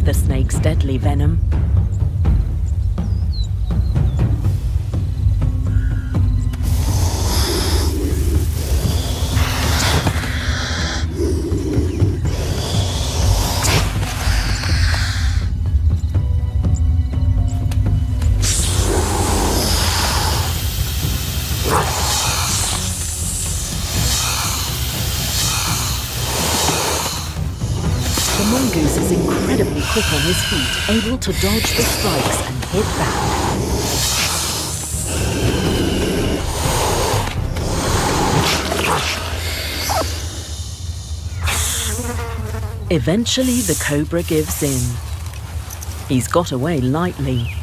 the snake's deadly venom. The mongoose is incredibly quick on his feet, able to dodge the strikes and hit back. Eventually, the cobra gives in. He's got away lightly.